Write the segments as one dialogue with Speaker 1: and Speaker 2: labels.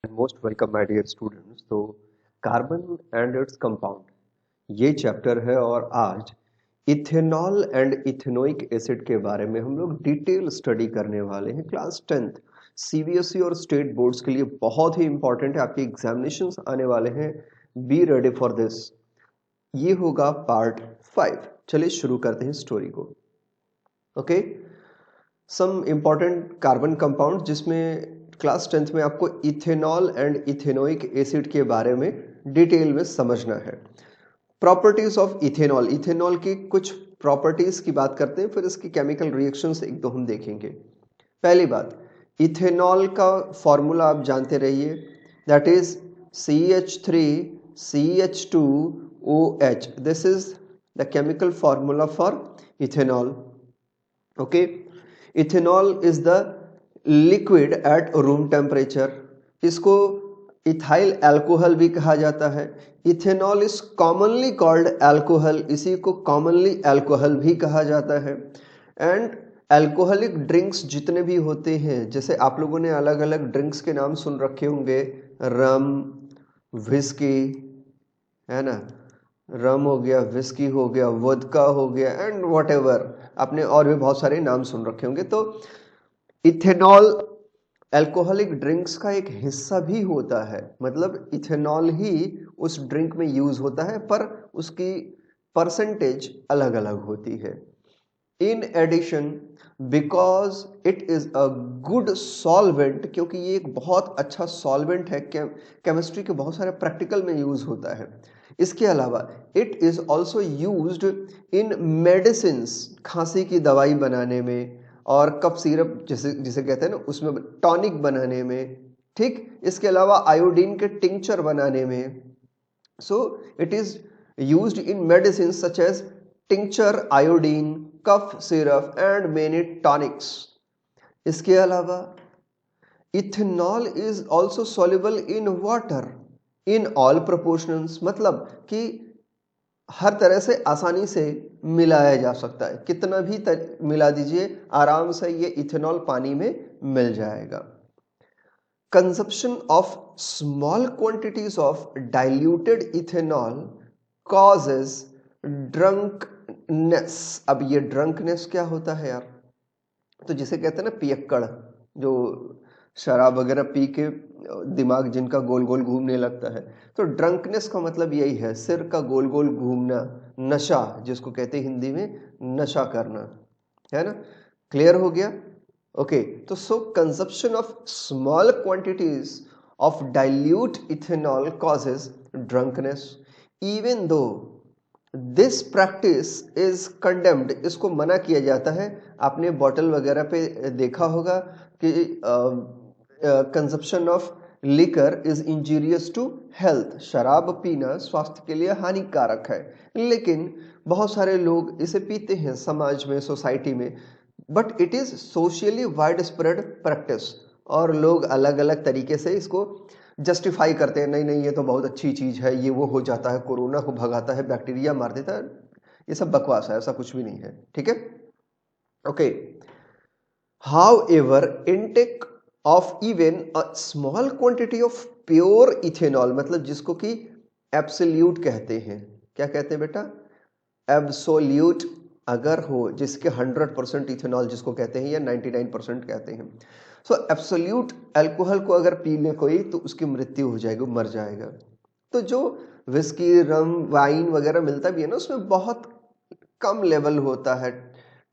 Speaker 1: Most welcome my dear students. तो carbon and its compound ये chapter है और आज इथेनॉल एंड इथेनोइक एसिड के बारे में हम लोग डिटेल स्टडी करने वाले हैं। क्लास 10th सीबीएसई और स्टेट बोर्ड्स के लिए बहुत ही इंपॉर्टेंट है। आपके एग्जामिनेशंस आने वाले हैं, बी रेडी फॉर दिस। ये होगा पार्ट 5। चलिए शुरू करते हैं स्टोरी को। Okay, some important carbon compound जिसमें क्लास 10th में आपको इथेनॉल एंड इथेनोइक एसिड के बारे में डिटेल में समझना है। प्रॉपर्टीज ऑफ इथेनॉल, इथेनॉल की कुछ प्रॉपर्टीज की बात करते हैं, फिर इसकी केमिकल रिएक्शंस एक दो हम देखेंगे। पहली बात, इथेनॉल का फॉर्मूला आप जानते रहिए, that is CH3CH2OH। This is the chemical formula for ethanol. Okay, ethanol is the liquid at room temperature. इसको इथाइल अल्कोहल भी कहा जाता है। Ethanol is commonly called alcohol, इसी को कॉमनली अल्कोहल भी कहा जाता है। एंड अल्कोहलिक ड्रिंक्स जितने भी होते हैं, जैसे आप लोगों ने अलग अलग ड्रिंक्स के नाम सुन रखे होंगे, रम, विस्की, है ना, रम हो गया, विस्की हो गया, वोदका हो गया एंड व्हाटएवर, आपने और भी बहुत सारे नाम सुन रखे होंगे। तो इथेनॉल अल्कोहलिक ड्रिंक्स का एक हिस्सा भी होता है, मतलब इथेनॉल ही उस ड्रिंक में यूज होता है, पर उसकी परसेंटेज अलग अलग होती है। In addition, because it is a good solvent, क्योंकि ये एक बहुत अच्छा सॉल्वेंट है, केमिस्ट्री के बहुत सारे प्रैक्टिकल में यूज होता है। इसके अलावा it is also used in medicines, खांसी की दवाई बनाने में, और कफ सिरप जिसे जिसे कहते हैं ना, उसमें टॉनिक बनाने में। ठीक, इसके अलावा आयोडीन के टिंचर बनाने में। So it is used in medicine such as tincture, iodine, cough syrup and many tonics. इसके अलावा ethanol is also soluble in water in all proportions, मतलब कि हर तरह से आसानी से मिलाया जा सकता है, कितना भी मिला दीजिए, आराम से ये इथेनॉल पानी में मिल जाएगा। Consumption of small quantities of diluted ethanol causes drunkenness. अब ये ड्रंकनेस क्या होता है यार? तो जिसे कहते हैं ना पियक्कड़, जो शराब वगैरह पी के दिमाग जिनका गोल गोल घूमने लगता है, तो ड्रंकनेस का मतलब यही है, सिर का गोल गोल घूमना, नशा जिसको कहते हैं हिंदी में, नशा करना, है ना। क्लियर हो गया? ओके, तो so consumption of small quantities of dilute ethanol causes drunkenness, even though this practice is condemned, इसको मना किया जाता है। आपने बॉटल वगैरह पे देखा होगा कि consumption of liquor is injurious to health, शराब पीना स्वास्थ्य के लिए हानिकारक है, लेकिन बहुत सारे लोग इसे पीते हैं समाज में, सोसाइटी में, but it is socially wide spread practice, और लोग अलग अलग तरीके से इसको जस्टिफाई करते हैं, नहीं नहीं ये तो बहुत अच्छी चीज है, ये वो हो जाता है, कोरोना को भगाता है, बैक्टीरिया मार देता है, ये सब बकवास है, ऐसा कुछ भी नहीं है। ठीक है, okay. However intake of even a small quantity of pure ethanol, मतलब जिसको कि एब्सोल्यूट कहते हैं, क्या कहते हैं बेटा? एब्सोल्यूट अगर हो, जिसके 100% इथेनॉल जिसको कहते हैं, या 99% कहते हैं, सो एब्सोल्यूट अल्कोहल को अगर पी ले कोई तो उसकी मृत्यु हो जाएगी, मर जाएगा। तो जो विस्की, रम, वाइन वगैरह मिलता भी है ना, उसमें बहुत कम लेवल होता है,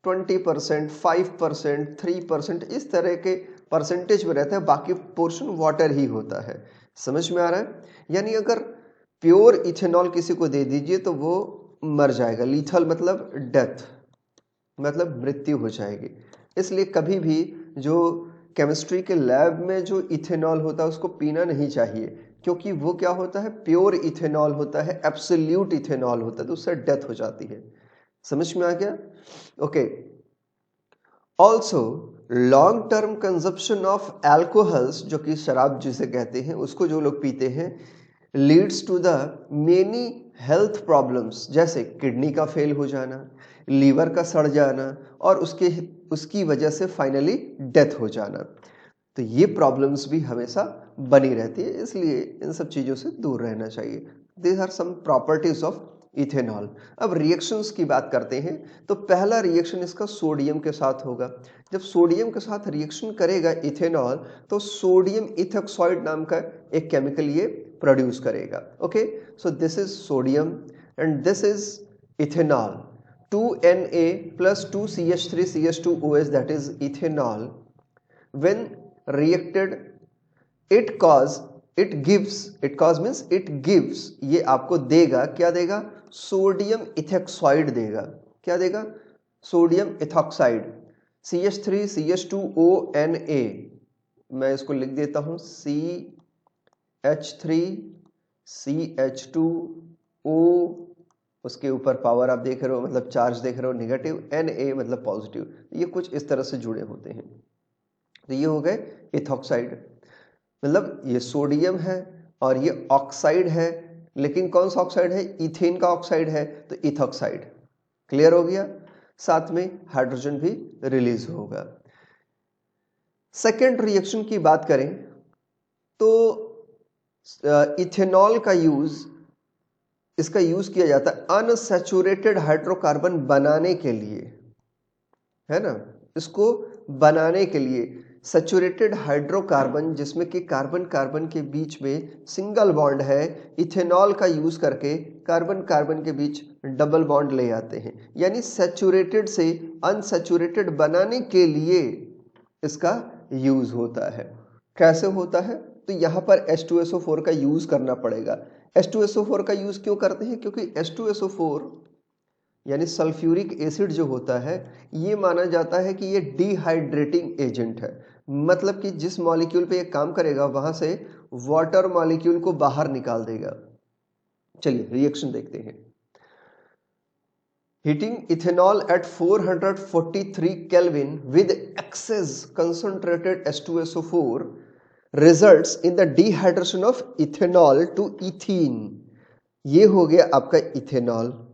Speaker 1: 20%, 5%, 3%, इस तरह के परसेंटेज में रहता है, बाकी पोर्शन वाटर ही होता है। समझ में आ रहा है? यानी अगर प्योर इथेनॉल किसी को दे दीजिए तो वो मर जाएगा, लीथल मतलब डेथ, मतलब मृत्यु हो जाएगी। इसलिए कभी भी जो केमिस्ट्री के लैब में जो इथेनॉल होता है उसको पीना नहीं चाहिए, क्योंकि वो क्या होता है, प्योर इथेनॉल होता है, एब्सोल्यूट इथेनॉल होता है, तो उससे डेथ हो जाती है। समझ में आ गया? Okay. Also long term consumption of alcohols, जो कि शराब जिसे कहते हैं, उसको जो लोग पीते हैं, leads to the many health problems, जैसे किडनी का फेल हो जाना, लीवर का सड़ जाना, और उसकी वजह से फाइनली डेथ हो जाना। तो ये प्रॉब्लम्स भी हमेशा बनी रहती है, इसलिए इन सब चीज़ों से दूर रहना चाहिए। These are some properties of ethanol. अब रिएक्शंस की बात करते हैं, तो पहला रिएक्शन इसका सोडियम के साथ होगा। जब सोडियम के साथ रिएक्शन करेगा इथेनॉल, तो सोडियम इथॉक्साइड नाम का एक केमिकल ये प्रोड्यूस करेगा। Okay, so this is sodium and this is ethanol. 2Na plus 2CH3CH2OH, that is ethanol, when reacted it gives ये आपको देगा, क्या देगा? सोडियम इथॉक्साइड देगा। क्या देगा? Sodium ethoxide. CH3CH2ONA, मैं इसको लिख देता हूं CH3CH2O, उसके ऊपर पावर आप देख रहे हो, मतलब चार्ज देख रहे हो नेगेटिव, Na मतलब पॉजिटिव। ये कुछ इस तरह से जुड़े होते हैं। तो ये हो गए इथॉक्साइड, मतलब ये सोडियम है और ये ऑक्साइड है, लेकिन कौन सा ऑक्साइड है? इथेन का ऑक्साइड है, तो इथॉक्साइड। क्लियर हो गया? साथ में हाइड्रोजन भी रिलीज होगा। सेकेंड रिएक्शन की बात करें तो इथेनॉल का इसका यूज किया जाता है अनसैचुरेटेड हाइड्रोकार्बन बनाने के लिए, है ना? इसको बनाने के लिए सैचुरेटेड हाइड्रोकार्बन, जिसमें कि कार्बन कार्बन के बीच में सिंगल बॉन्ड है, इथेनॉल का यूज करके कार्बन कार्बन के बीच डबल बॉन्ड ले आते हैं। यानी सैचुरेटेड से अनसैचुरेटेड बनाने के लिए इसका यूज होता है। कैसे होता है? तो यहाँ पर H2SO4 का यूज करना पड़ेगा। H2SO4 का यूज क्यों करते हैं? क्योंकि H2SO4 यानी सल्फ्यूरिक एसिड जो होता है, ये माना जाता है कि ये डिहाइड्रेटिंग एजेंट है। मतलब कि जिस मॉलिक्यूल पे ये काम करेगा वहां से वाटर मॉलिक्यूल को बाहर निकाल देगा। चलिए रिएक्शन देखते हैं। Heating ethanol at 443 kelvin with excess concentrated H2SO4 results in the dehydration of ethanol to ethene। ये हो गया आपका इथेनॉल।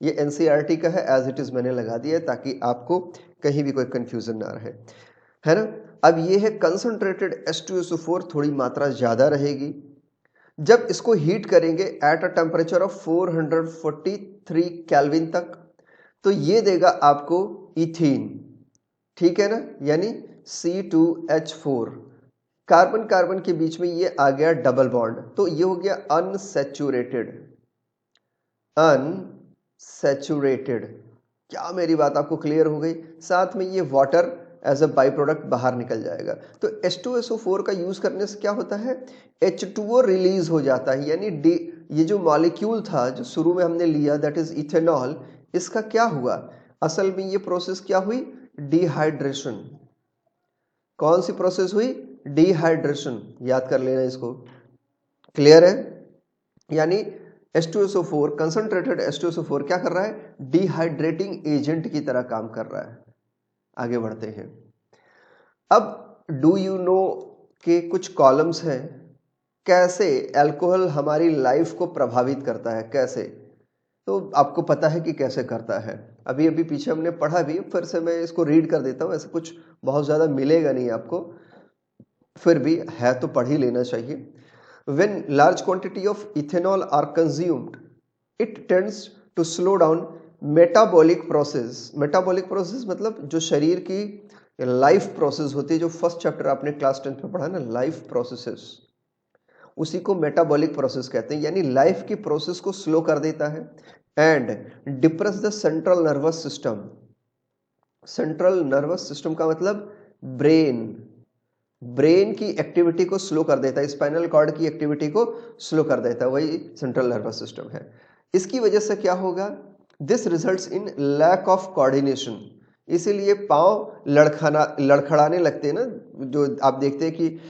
Speaker 1: ये एनसीईआरटी का है, एज इट इज मैंने लगा दिया ताकि आपको कहीं भी कोई कंफ्यूजन ना रहे, है ना? अब ये है कंसंट्रेटेड H2SO4, थोड़ी मात्रा ज्यादा रहेगी। जब इसको हीट करेंगे at a temperature of 443 kelvin तक, तो ये देगा आपको इथीन, ठीक है ना? यानी C2H4, कार्बन कार्बन के बीच में ये आ गया डबल बॉन्ड, तो ये हो गया अनसैचुरेटेड। क्या मेरी बात आपको क्लियर हो गई? साथ में ये water as a by product बाहर निकल जाएगा। तो H2SO4 का यूज करने से क्या होता है? H2O रिलीज हो जाता है, यानी ये जो मॉलिक्यूल था जो शुरू में हमने लिया, दैट इज इथेनॉल, इसका क्या हुआ? असल में ये प्रोसेस क्या हुई? डिहाइड्रेशन। कौन सी प्रोसेस हुई? डिहाइड्रेशन। याद कर लेना इसको। क्लियर है? यानी H2SO4, कंसंट्रेटेड H2SO4 क्या कर रहा है? डिहाइड्रेटिंग एजेंट की तरह काम कर रहा है। आगे बढ़ते हैं। अब डू यू नो के कुछ कॉलम्स हैं, कैसे अल्कोहल हमारी लाइफ को प्रभावित करता है, कैसे? तो आपको पता है कि कैसे करता है। अभी अभी पीछे हमने पढ़ा भी, फिर से मैं इसको रीड कर देता हूं। ऐसे कुछ बहुत ज्यादा मिलेगा नहीं आपको, फिर भी है तो पढ़ ही लेना चाहिए। When large quantity of ethanol are consumed, it tends to slow down metabolic process। metabolic process मतलब जो शरीर की लाइफ प्रोसेस होती है, जो फर्स्ट चैप्टर आपने क्लास 10th में पढ़ा ना, लाइफ प्रोसेसेस, उसी को मेटाबॉलिक प्रोसेस कहते हैं। यानी लाइफ की प्रोसेस को स्लो कर देता है। And depress the central nervous system. Central nervous system का मतलब ब्रेन की एक्टिविटी को स्लो कर देता है, स्पाइनल कॉर्ड की एक्टिविटी को स्लो कर देता है, वही सेंट्रल नर्वस सिस्टम है। इसकी वजह से क्या होगा? This results in lack of coordination. इसीलिए पांव लड़खड़ाने लगते हैं ना, जो आप देखते हैं कि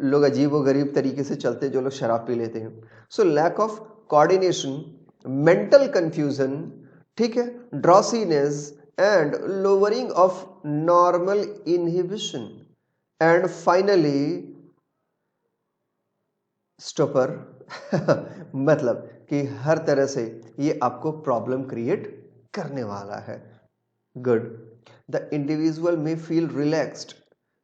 Speaker 1: लोग अजीब व गरीब तरीके से चलते हैं, जो लोग शराब पी लेते हैं। So lack of coordination, mental confusion, ठीक है, drowsiness and lowering of normal inhibition and finally stupor. मतलब कि हर तरह से ये आपको प्रॉब्लम क्रिएट करने वाला है। गुड। द इंडिविजुअल में feel relaxed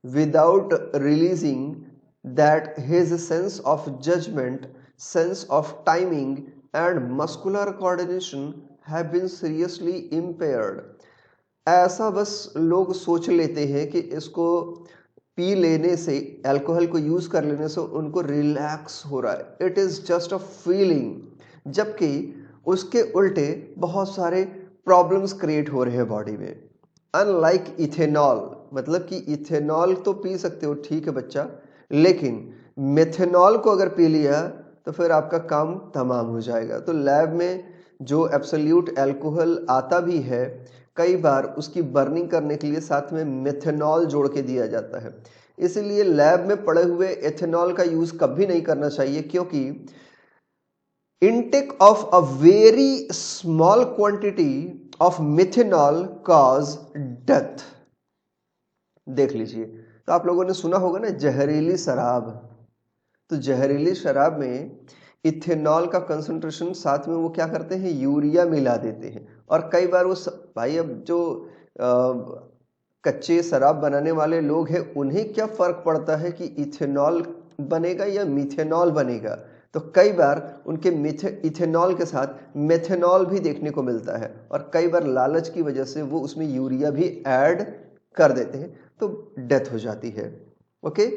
Speaker 1: without releasing that his sense of judgment, sense of timing and muscular coordination have been seriously impaired. ऐसा बस लोग सोच लेते हैं कि इसको पी लेने से, अल्कोहल को यूज कर लेने से उनको रिलैक्स हो रहा है, it is just a feeling, जबकि उसके उल्टे बहुत सारे प्रॉब्लम्स क्रिएट हो रहे हैं बॉडी में। अनलाइक इथेनॉल, मतलब कि इथेनॉल तो पी सकते हो, ठीक है बच्चा, लेकिन मेथेनॉल को अगर पी लिया तो फिर आपका काम तमाम हो जाएगा। तो लैब में जो एब्सोल्यूट अल्कोहल आता भी है, कई बार उसकी बर्निंग करने के लिए साथ में मेथेनॉल जोड़ के दिया जाता है। इसलिए लैब में पड़े हुए एथेनॉल का यूज कभी नहीं करना चाहिए, क्योंकि intake of a very small quantity of methanol cause death। देख लीजिए, तो आप लोगों ने सुना होगा ना जहरीली शराब, तो जहरीली शराब में इथेनॉल का कंसंट्रेशन साथ में वो क्या करते हैं, यूरिया मिला देते हैं। और कई बार वो भाई अब जो कच्चे शराब बनाने वाले लोग हैं उन्हें क्या फर्क पड़ता है कि इथेनॉल बनेगा या मिथेनॉल बनेगा, तो कई बार उनके इथेनॉल के साथ मेथेनॉल भी देखने को मिलता है, और कई बार लालच की वजह से वो उसमें यूरिया भी ऐड कर देते हैं, तो डेथ हो जाती है। Okay,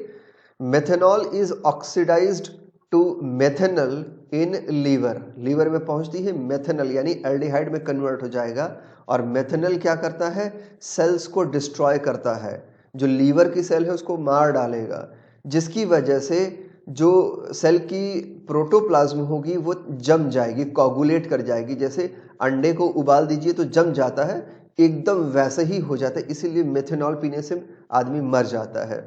Speaker 1: methanol is oxidised to methanal in liver, liver में पहुंचती है मेथेनल यानी एल्डिहाइड में कन्वर्ट हो जाएगा, और मेथेनल क्या करता है, सेल्स को डिस्ट्रॉय करता है, जो लीवर की सेल है उसको मार डालेगा, जिसकी वजह से जो सेल की प्रोटोप्लाज्म होगी वो जम जाएगी, कोगुलेट कर जाएगी। जैसे अंडे को उबाल दीजिए तो जम जाता है, एकदम वैसे ही हो जाता है, इसीलिए मेथेनॉल पीने से आदमी मर जाता है।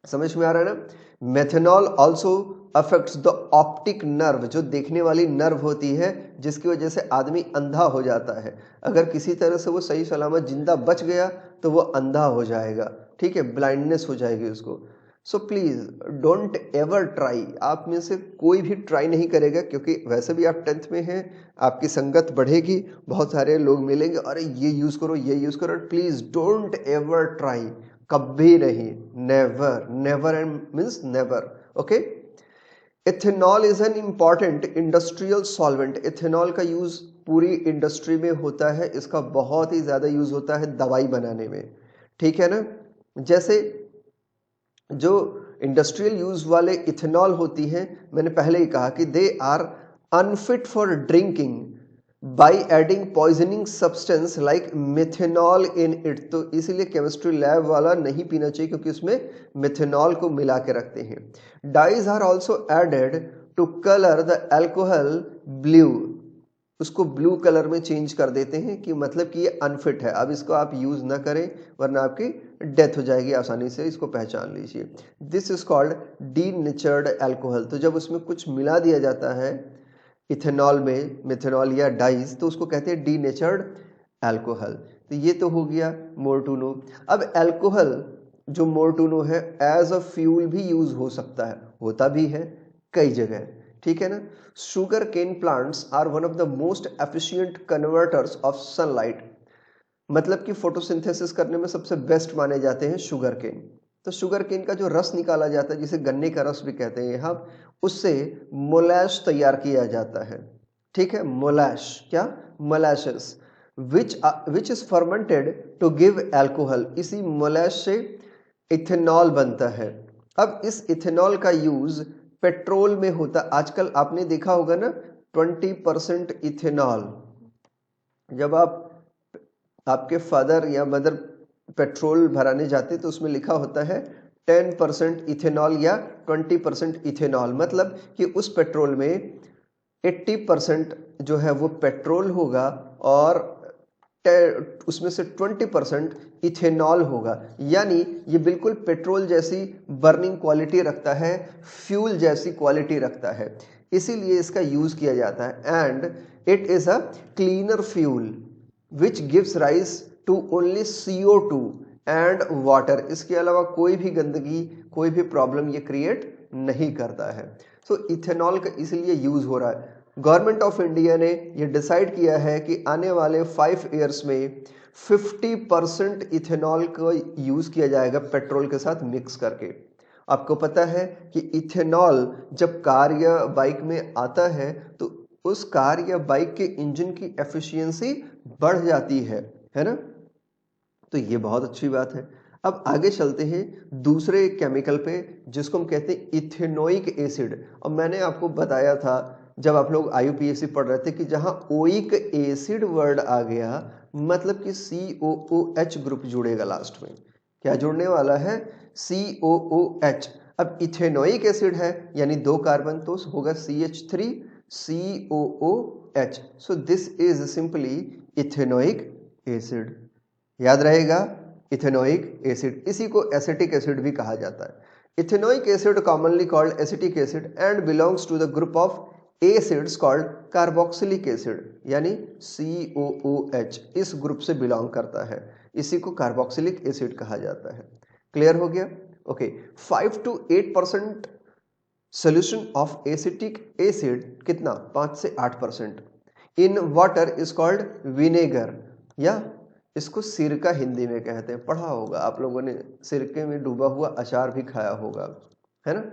Speaker 1: समझ में आ रहा है ना। Methanol also affects the optic nerve, जो देखने वाली नर्व होती है, जिसकी वजह से आदमी अंधा हो जाता है। अगर किसी तरह से वो सही सलामत जिंदा बच गया तो वो अंधा हो जाएगा, ठीक है, ब्लाइंडनेस हो जाएगी उसको। So please don't ever try, आप में से कोई भी ट्राई नहीं करेगा, क्योंकि वैसे भी आप 10th में हैं, आपकी संगत बढ़ेगी, बहुत सारे लोग मिलेंगे, अरे ये यूज करो ये यूज करो, प्लीज डोंट एवर ट्राई, कभी नहीं, never, never and means never. Okay, ethanol is an important industrial solvent, ethanol का यूज पूरी इंडस्ट्री में होता है, इसका बहुत ही ज्यादा यूज होता है दवाई बनाने में, ठीक है ना। जैसे जो इंडस्ट्रियल यूज वाले इथेनॉल होती हैं, मैंने पहले ही कहा कि they are unfit for drinking by adding poisoning substance like methanol in it, तो इसीलिए केमिस्ट्री लैब वाला नहीं पीना चाहिए, क्योंकि उसमें मिथेनॉल को मिला के रखते हैं। Dyes are also added to colour the alcohol blue, उसको ब्लू कलर में चेंज कर देते हैं, कि मतलब कि ये अनफिट है, अब इसको आप यूज ना करें वरना आपकी डेथ हो जाएगी, आसानी से इसको पहचान लीजिए। This is called denatured alcohol, तो जब उसमें कुछ मिला दिया जाता है इथेनॉल में, मिथेनॉल या डाइज, तो उसको कहते हैं डीनेचर्ड अल्कोहल। तो ये तो हो गया मोर टू नो। अब अल्कोहल जो मोर टू नो है, एज अ फ्यूल भी यूज हो सकता है, होता भी है कई जगह, ठीक है ना। Sugar cane plants are one of the most efficient converters of sunlight, मतलब कि फोटोसिंथेसिस करने में सबसे बेस्ट माने जाते हैं शुगर केन। तो शुगर केन का जो रस निकाला जाता है, जिसे गन्ने का रस भी कहते हैं यहाँ, उससे मोलैश तैयार किया जाता है, ठीक है, मोलैश, क्या, molasses, which is fermented to give alcohol, इसी मोलैश से इथेनॉल बनता है। अब इस इथेनॉल का यूज पेट्रोल में होता, आजकल आपने देखा होगा ना 20% इथेनॉल, जब आपके फादर या मदर पेट्रोल भराने जाते तो उसमें लिखा होता है 10% इथेनॉल या 20% इथेनॉल, मतलब कि उस पेट्रोल में 80% जो है वो पेट्रोल होगा और उसमें से 20% इथेनॉल होगा, यानी ये बिल्कुल पेट्रोल जैसी बर्निंग क्वालिटी रखता है, फ्यूल जैसी क्वालिटी रखता है, इसीलिए इसका यूज किया जाता है। And it is a cleaner fuel which gives rise to only CO2 and water, इसके अलावा कोई भी गंदगी, कोई भी प्रॉब्लम ये क्रिएट नहीं करता है। सो इथेनॉल का इसलिए यूज हो रहा है। गवर्नमेंट ऑफ इंडिया ने ये डिसाइड किया है कि आने वाले 5 इयर्स में 50% इथेनॉल को यूज किया जाएगा पेट्रोल के साथ मिक्स करके। आपको पता है कि इथेनॉल जब कार या बाइक में आता है तो उस कार या बाइक के इंजन की एफिशिएंसी बढ़ जाती है ना। तो ये बहुत अच्छी बात है। अब आगे चलते हैं दूसरे केमिकल पे जिसको हम कहते हैं इथेनोइक एसिड। और मैंने आपको बताया था जब आप लोग IUPAC पढ़ रहे थे कि जहां ओइक एसिड वर्ड आ गया मतलब कि COOH ग्रुप जुड़ेगा लास्ट में। क्या जुड़ने वाला है? COOH। अब इथेनोइक एसिड है यानी 2 कार्बन तो होगा CH3 COOH। So this is simply ethanoic acid. याद रहेगा इथेनोइक एसिड, इसी को एसिटिक एसिड भी कहा जाता है। Ethanoic acid commonly called acetic acid and belongs to the group of acids called carboxylic acid यानी COOH इस ग्रुप से बिलोंग करता है। इसी को कार्बोक्सिलिक एसिड कहा जाता है। क्लियर हो गया? Okay. 5 to 8% solution of acetic acid कितना? 5 से 8% in water is called vinegar या इसको सिरका हिंदी में कहते हैं। पढ़ा होगा आप लोगों ने, सिरके में डूबा हुआ अचार भी खाया होगा, है ना।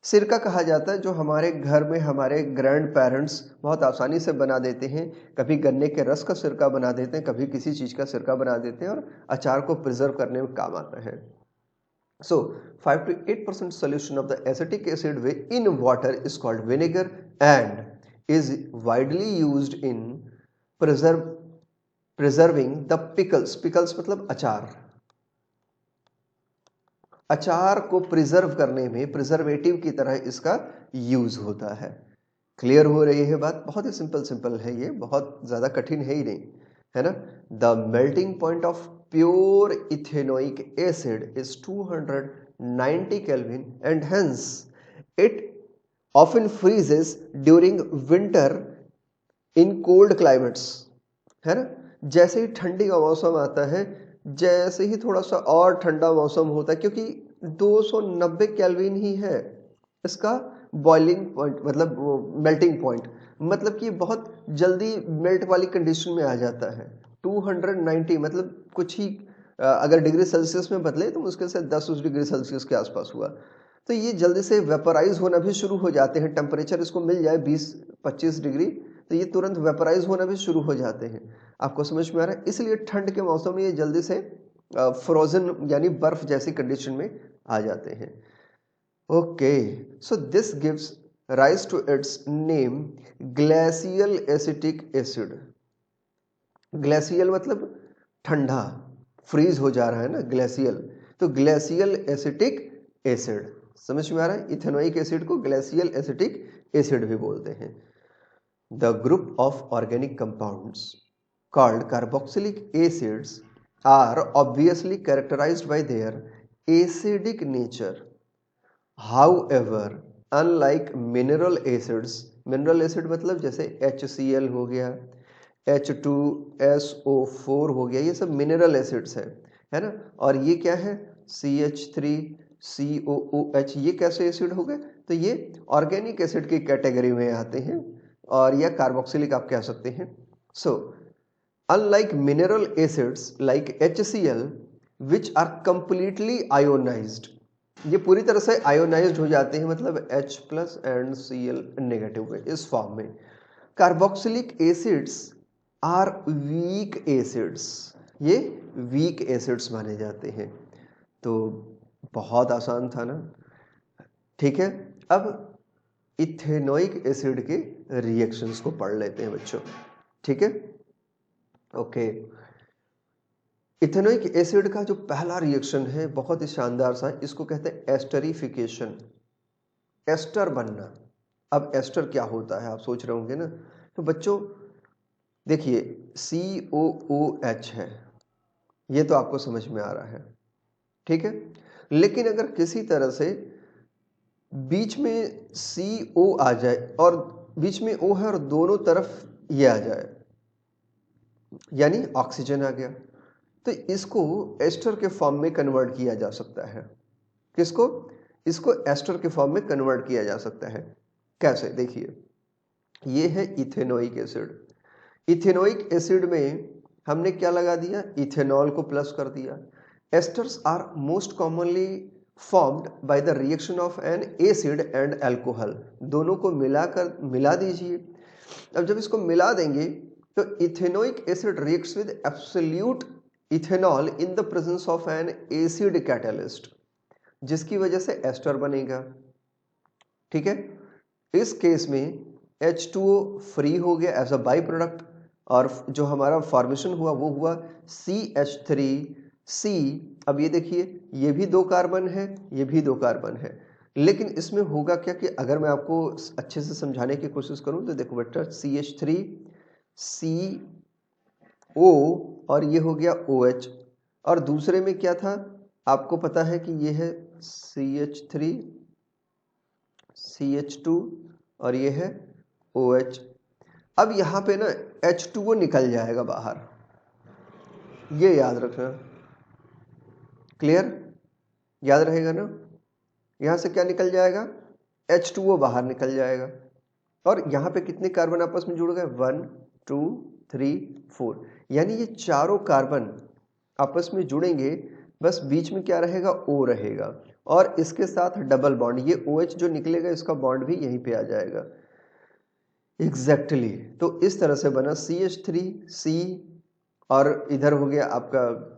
Speaker 1: सिरका कहा जाता है जो हमारे घर में हमारे ग्रैंड पेरेंट्स बहुत आसानी से बना देते हैं। कभी गन्ने के रस का सिरका बना देते हैं, कभी किसी चीज का सिरका बना देते हैं और अचार को प्रिजर्व करने में काम आता है। So 5 to 8% solution of the acetic acid in water is called vinegar and is widely used in preserving the pickles। pickles मतलब अचार। अचार को प्रिजर्व करने में प्रिजर्वेटिव की तरह इसका यूज होता है। क्लियर हो रही है बात? बहुत ही सिंपल है ये, बहुत ज्यादा कठिन है ही नहीं, है ना। The melting point of pure ethanoic acid is 290 Kelvin and hence it often freezes during winter in cold climates, है ना। जैसे ही ठंडी का मौसम आता है, जैसे ही थोड़ा सा और ठंडा मौसम होता है, क्योंकि 290 केल्विन ही है इसका बॉइलिंग पॉइंट मतलब मेल्टिंग पॉइंट, मतलब कि बहुत जल्दी मेल्ट वाली कंडीशन में आ जाता है। 290 मतलब कुछ ही अगर डिग्री सेल्सियस में बदले तो मुश्किल से 10 डिग्री सेल्सियस के आसपास हुआ तो ये जल्दी से वेपराइज होना भी शुरू हो जाते हैं। टेम्परेचर इसको मिल जाए 20-25 डिग्री तो ये तुरंत वेपराइज होना भी शुरू हो जाते हैं। आपको समझ में आ रहा है? इसलिए ठंड के मौसम में ये जल्दी से फ्रोजन यानी बर्फ जैसी कंडीशन में आ जाते हैं। Okay, so this gives rise to its name glacial acetic acid. Glacial मतलब ठंडा, फ्रीज हो जा रहा है ना ग्लेशियल, तो ग्लेशियल एसिटिक एसिड। समझ में आ रहा है? इथेनोइक एसिड को ग्लेशियल एसिटिक एसिड भी बोलते हैं। The group of organic compounds called carboxylic acids are obviously characterized by their acidic nature. However, unlike mineral acids, mineral acid मतलब जैसे HCl हो गया, H2SO4 हो गया, ये सब मिनरल एसिड्स है ना। और ये क्या है? CH3 COOH, ये कैसे एसिड हो गए? तो ये ऑर्गेनिक एसिड की कैटेगरी में आते हैं और यह कार्बोक्सिलिक आप कह सकते हैं। सो unlike mineral acids like HCl which are completely ionized, ये पूरी तरह से आयोनाइज्ड हो जाते हैं मतलब H plus and Cl negative में इस फॉर्म में। Carboxylic acids are weak acids, ये वीक एसिड्स माने जाते हैं। तो बहुत आसान था ना, ठीक है। अब इथेनोइक एसिड के रिएक्शंस को पढ़ लेते हैं बच्चों, ठीक है। ओके, इथेनोइक एसिड का जो पहला रिएक्शन है बहुत ही शानदार सा, इसको कहते हैं एस्टरिफिकेशन, एस्टर बनना। अब एस्टर क्या होता है आप सोच रहे होंगे ना। तो बच्चों देखिए COOH है, ये तो आपको समझ में आ रहा है, ठीक है। लेकिन अगर किसी तरह से बीच में CO आ जाए और बीच में O है और दोनों तरफ ये आ जाए यानी ऑक्सीजन आ गया, तो इसको एस्टर के फॉर्म में कन्वर्ट किया जा सकता है। किसको? इसको एस्टर के फॉर्म में कन्वर्ट किया जा सकता है। कैसे? देखिए, ये है इथेनोइक एसिड। इथेनोइक एसिड में हमने क्या लगा दिया, इथेनॉल को प्लस कर दिया। Esters are most commonly formed by the reaction of an acid and alcohol. दोनों को मिला दीजिए। अब जब इसको मिला देंगे तो ethanoic acid reacts with absolute ethanol in the presence of an acid catalyst, जिसकी वजह से एस्टर बनेगा। ठीक है, इस केस में H2O फ्री हो गया एज अ बाई प्रोडक्ट, और जो हमारा फॉर्मेशन हुआ वो हुआ CH3C। अब ये देखिए, ये भी 2 कार्बन है, ये भी 2 कार्बन है, लेकिन इसमें होगा क्या कि अगर मैं आपको अच्छे से समझाने की कोशिश करूं तो देखो बेटा, CH3CO और ये हो गया OH, और दूसरे में क्या था आपको पता है कि ये है CH3 CH2 और ये है OH। अब यहाँ पे ना H2O निकल जाएगा बाहर, ये याद रखना। क्लियर, याद रहेगा ना। यहाँ से क्या निकल जाएगा, H2O बाहर निकल जाएगा, और यहाँ पे कितने कार्बन आपस में जुड़ गए, 1 2 3 4, यानी ये चारों कार्बन आपस में जुड़ेंगे, बस बीच में क्या रहेगा, O रहेगा, और इसके साथ डबल बॉन्ड, ये OH जो निकलेगा इसका बॉन्ड भी यहीं पे आ जाएगा। एग्जैक्टली तो इस तरह से बना CH3C, और इधर हो गया आपका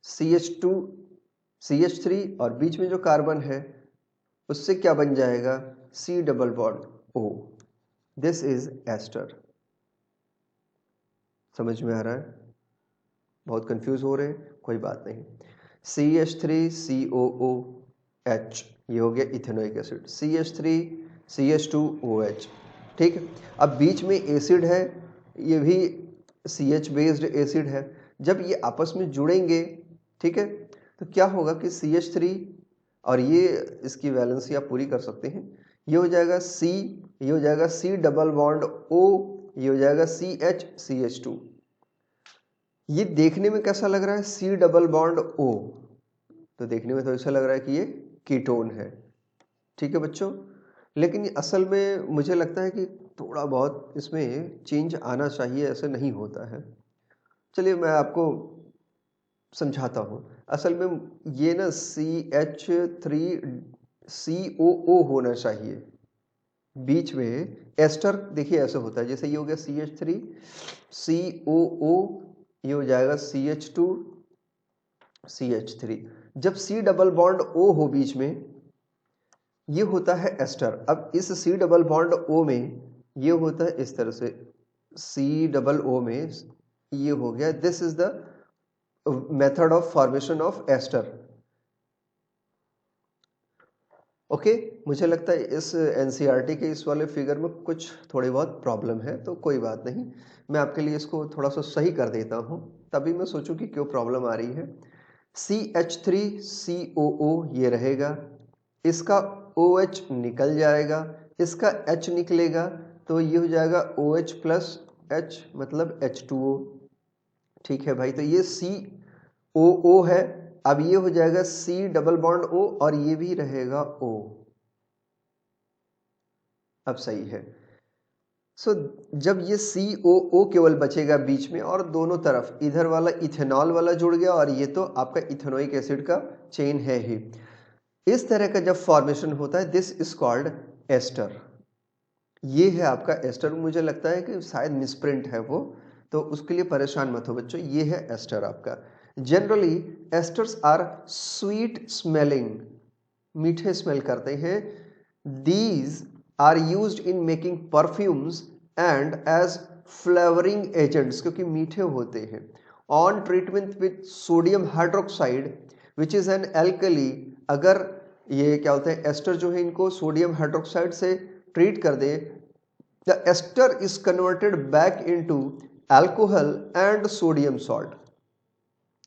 Speaker 1: CH2 CH3, और बीच में जो कार्बन है उससे क्या बन जाएगा, C double bond O। This is ester. समझ में आ रहा है, बहुत कंफ्यूज हो रहे हैं, कोई बात नहीं। CH3COOH, ये हो गया इथेनोइक एसिड। CH3CH2OH, ठीक है। अब बीच में एसिड है, ये भी CH बेस्ड एसिड है। जब ये आपस में जुड़ेंगे, ठीक है, तो क्या होगा कि CH3, और ये इसकी वैलेंसी आप पूरी कर सकते हैं, ये हो जाएगा C, ये हो जाएगा C डबल बॉन्ड O, ये हो जाएगा CH CH2। ये देखने में कैसा लग रहा है, C डबल बॉन्ड O, तो देखने में तो ऐसा लग रहा है कि ये कीटोन है। ठीक है बच्चों, लेकिन असल में मुझे लगता है कि थोड़ा बहुत इसमें चेंज आना चाहिए, ऐसे नहीं होता है। चलिए मैं आपको समझाता हूँ। असल में ये ना CH3COO होना चाहिए, बीच में एस्टर देखिए ऐसे होता है, जैसे ये हो गया CH3COO, ये हो जाएगा CH2CH3। जब C डबल बॉन्ड O हो बीच में, ये होता है एस्टर। अब इस C डबल बॉन्ड O में ये होता है इस तरह से, C डबल O में ये हो गया, this is the method of formation of ester. Okay, मुझे लगता है इस NCERT के इस वाले फिगर में कुछ थोड़ी बहुत प्रॉब्लम है, तो कोई बात नहीं, मैं आपके लिए इसको थोड़ा सा सही कर देता हूँ, तभी मैं सोचूं कि क्यों प्रॉब्लम आ रही है। CH3COO ये रहेगा, इसका OH निकल जाएगा, इसका H निकलेगा, तो ये हो जाएगा OH प्लस H मतलब H2O। ठीक है भाई, तो ये COO है। अब ये हो जाएगा C डबल बॉन्ड O, और ये भी रहेगा O। अब सही है। सो जब ये COO केवल बचेगा बीच में, और दोनों तरफ इधर वाला इथेनॉल वाला जुड़ गया, और ये तो आपका इथेनोइक एसिड का चेन है ही। इस तरह का जब फॉर्मेशन होता है, दिस इज कॉल्ड एस्टर। ये है आपका एस्टर। मुझे लगता है कि शायद मिसप्रिंट है वो, तो उसके लिए परेशान मत हो बच्चों, ये है एस्टर आपका। Generally esters are sweet smelling, मीठे स्मेल करते हैं। These are used in making perfumes and as flavouring agents, क्योंकि मीठे होते हैं। On treatment with sodium hydroxide which is an alkali, अगर ये क्या होता है, एस्टर जो है इनको सोडियम हाइड्रोक्साइड से ट्रीट कर दे, the ester is converted back into alcohol and sodium salt.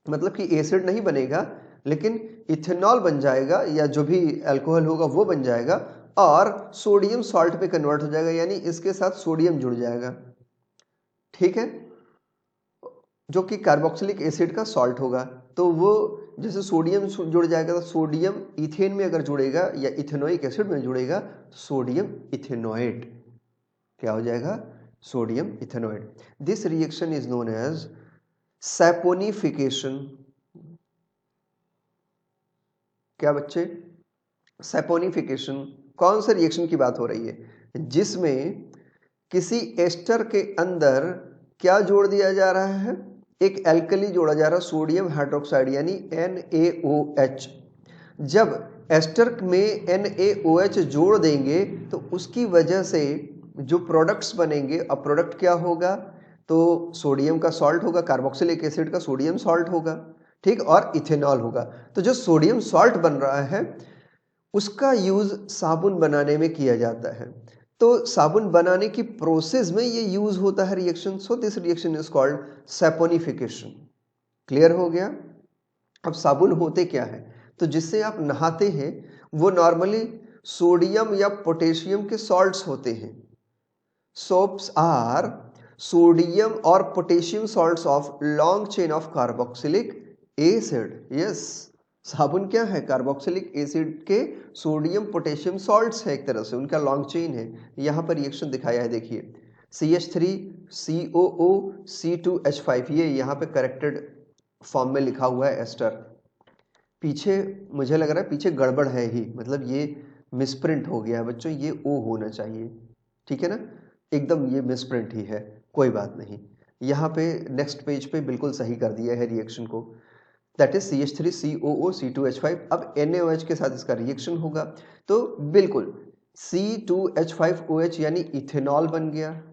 Speaker 1: मतलब कि एसिड नहीं बनेगा, लेकिन इथेनॉल बन जाएगा, या जो भी अल्कोहल होगा वो बन जाएगा, और सोडियम सॉल्ट पे कन्वर्ट हो जाएगा, यानी इसके साथ सोडियम जुड़ जाएगा। ठीक है, जो कि कार्बोक्सिलिक एसिड का सॉल्ट होगा। तो वो जैसे सोडियम जुड़ जाएगा, तो सोडियम इथेन में अगर जुड़ेगा या इथेनोइक एसिड में जुड़ेगा, सोडियम इथेनोएट। क्या हो जाएगा, sodium ethanoate. This reaction is known as saponification. क्या बच्चे, सैपोनिफिकेशन। कौन सा रिएक्शन की बात हो रही है, जिसमें किसी एस्टर के अंदर क्या जोड़ दिया जा रहा है, एक एल्कली जोड़ा जा रहा है, सोडियम हाइड्रोक्साइड यानी NaOH। जब एस्टर में NaOH जोड़ देंगे तो उसकी वजह से जो प्रोडक्ट्स बनेंगे, अब प्रोडक्ट क्या होगा, तो सोडियम का सॉल्ट होगा, कार्बोक्सिलिक एसिड का सोडियम सॉल्ट होगा, ठीक, और इथेनॉल होगा। तो जो सोडियम सॉल्ट बन रहा है उसका यूज साबुन बनाने में किया जाता है। तो साबुन बनाने की प्रोसेस में ये यूज होता है reaction, so this reaction is called saponification. Clear हो गया। अब साबुन होते क्या है, तो जिससे आप नहाते हैं वो नॉर्मली सोडियम या पोटेशियम के सॉल्ट्स होते हैं। सोप्स आर सोडियम और potassium salts of long chain of carboxylic acid. Yes, साबुन क्या है, कार्बोक्सिलिक एसिड के सोडियम पोटेशियम सॉल्ट्स है, एक तरह से उनका लॉन्ग चेन है। यहां पर रिएक्शन दिखाया है, देखिए CH3COO C2H5, ये यहाँ पे करेक्टेड फॉर्म में लिखा हुआ है एस्टर। पीछे मुझे लग रहा है पीछे गड़बड़ है ही, मतलब ये मिसप्रिंट हो गया है बच्चों, ये O होना चाहिए, ठीक है ना, एकदम ये मिसप्रिंट ही है, कोई बात नहीं। यहाँ पे नेक्स्ट पेज पे बिल्कुल सही कर दिया है रिएक्शन को, दैट इज CH3COO C2H5। अब NaOH के साथ इसका रिएक्शन होगा तो बिल्कुल C2H5OH यानी इथेनॉल बन गया,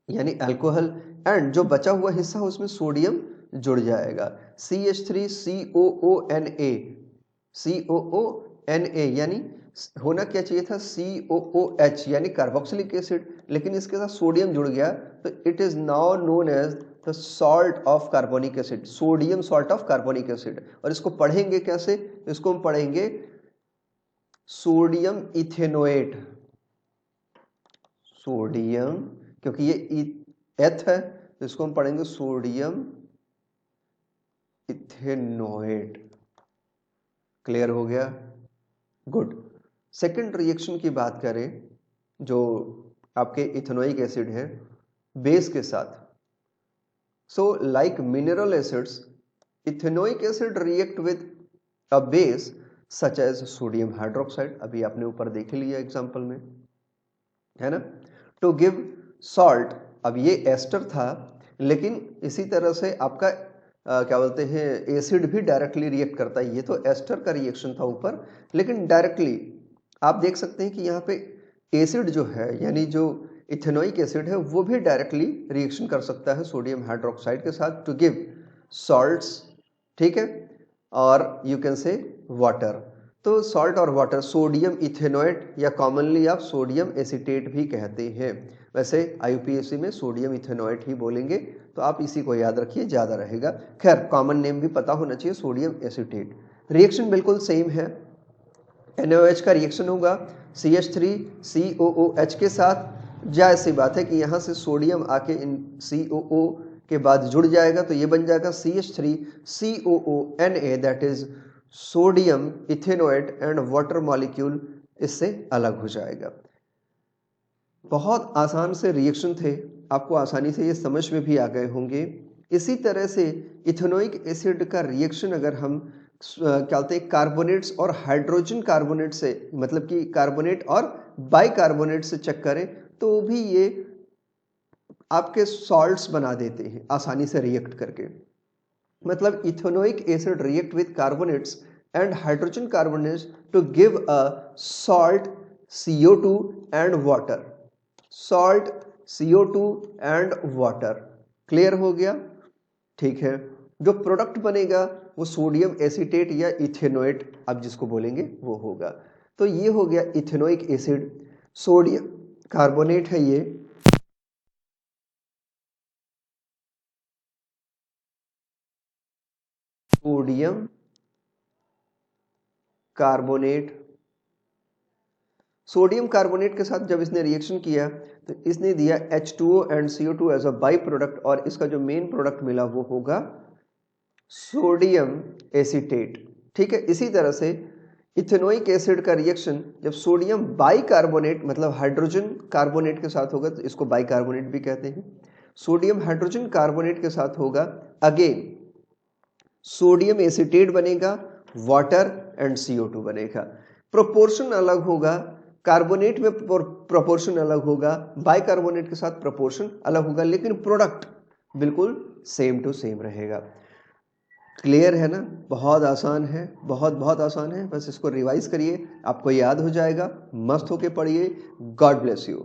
Speaker 1: यानी अल्कोहल, एंड जो बचा हुआ हिस्सा उसमें सोडियम जुड़ जाएगा, CH3COONA। COONA यानी होना क्या चाहिए था COOH यानी कार्बोक्सिलिक एसिड, लेकिन इसके साथ सोडियम जुड़ गया तो it is now known as the salt of carbonic acid, sodium salt of carbonic acid. और इसको पढ़ेंगे कैसे, इसको हम पढ़ेंगे सोडियम इथेनोएट, सोडियम, क्योंकि ये एथ है तो इसको हम पढ़ेंगे सोडियम इथेनोएट। क्लियर हो गया, गुड। सेकंड रिएक्शन की बात करें जो आपके इथेनोइक एसिड है बेस के साथ, so like mineral acids ethanoic acid react with a base such as sodium hydroxide, अभी आपने ऊपर देख लिया एग्जांपल में, है ना, टू गिव सॉल्ट। अब ये एस्टर था, लेकिन इसी तरह से आपका क्या बोलते हैं एसिड भी डायरेक्टली रिएक्ट करता है। ये तो एस्टर का रिएक्शन था ऊपर, लेकिन डायरेक्टली आप देख सकते हैं कि यहाँ पे एसिड जो है यानी जो इथेनोइक एसिड है वो भी डायरेक्टली रिएक्शन कर सकता है सोडियम हाइड्रोक्साइड के साथ टू गिव सॉल्ट्स, ठीक है, और यू कैन से वाटर। तो सॉल्ट और वाटर, सोडियम इथेनोएट या कॉमनली आप सोडियम एसीटेट भी कहते हैं, वैसे IUPAC में सोडियम इथेनोएट ही बोलेंगे, तो आप इसी को याद रखिए, ज़्यादा रहेगा। खैर कॉमन नेम भी पता होना चाहिए, सोडियम एसीटेट। रिएक्शन बिल्कुल सेम है, NaOH का रिएक्शन होगा CH3COOH के साथ। जायज़ सी बात है कि यहाँ से सोडियम आके इन COO के बाद जुड़ जाएगा तो ये बन जाएगा CH3COONA, that is sodium ethanoate, and water molecule इससे अलग हो जाएगा। बहुत आसान से रिएक्शन थे, आपको आसानी से ये समझ में भी आ गए होंगे। इसी तरह से इथेनोइक एसिड का रिएक्शन अगर हम क्या बोलते हैं कार्बोनेट्स और हाइड्रोजन कार्बोनेट से, मतलब कि कार्बोनेट और बाइकार्बोनेट से चेक करें तो भी ये आपके सॉल्ट्स बना देते हैं आसानी से रिएक्ट करके। मतलब ethanoic acid react with carbonates and hydrogen carbonates to give a salt CO2 and water, salt CO2 and water. Clear हो गया, ठीक है। जो प्रोडक्ट बनेगा वो सोडियम एसीटेट या इथेनोएट आप जिसको बोलेंगे वो होगा। तो ये हो गया इथेनोइक एसिड, सोडियम कार्बोनेट है ये, सोडियम कार्बोनेट। सोडियम कार्बोनेट के साथ जब इसने रिएक्शन किया तो इसने दिया H2O and CO2 as a by product, और इसका जो मेन प्रोडक्ट मिला वो होगा सोडियम एसीटेट, ठीक है। इसी तरह से इथेनोइक एसिड का रिएक्शन जब सोडियम बाइकार्बोनेट मतलब हाइड्रोजन कार्बोनेट के साथ होगा, तो इसको बाइकार्बोनेट भी कहते हैं, सोडियम हाइड्रोजन कार्बोनेट के साथ होगा, अगेन सोडियम एसीटेट बनेगा, वाटर एंड CO2 बनेगा। प्रोपोर्शन अलग होगा, कार्बोनेट में प्रोपोर्शन अलग होगा, बाइकार्बोनेट के साथ प्रोपोर्शन अलग होगा, लेकिन प्रोडक्ट बिल्कुल सेम टू सेम रहेगा। क्लियर है ना? बहुत आसान है, बहुत बहुत आसान है, बस इसको रिवाइज करिए, आपको याद हो जाएगा। मस्त होके पढ़िए। God bless you.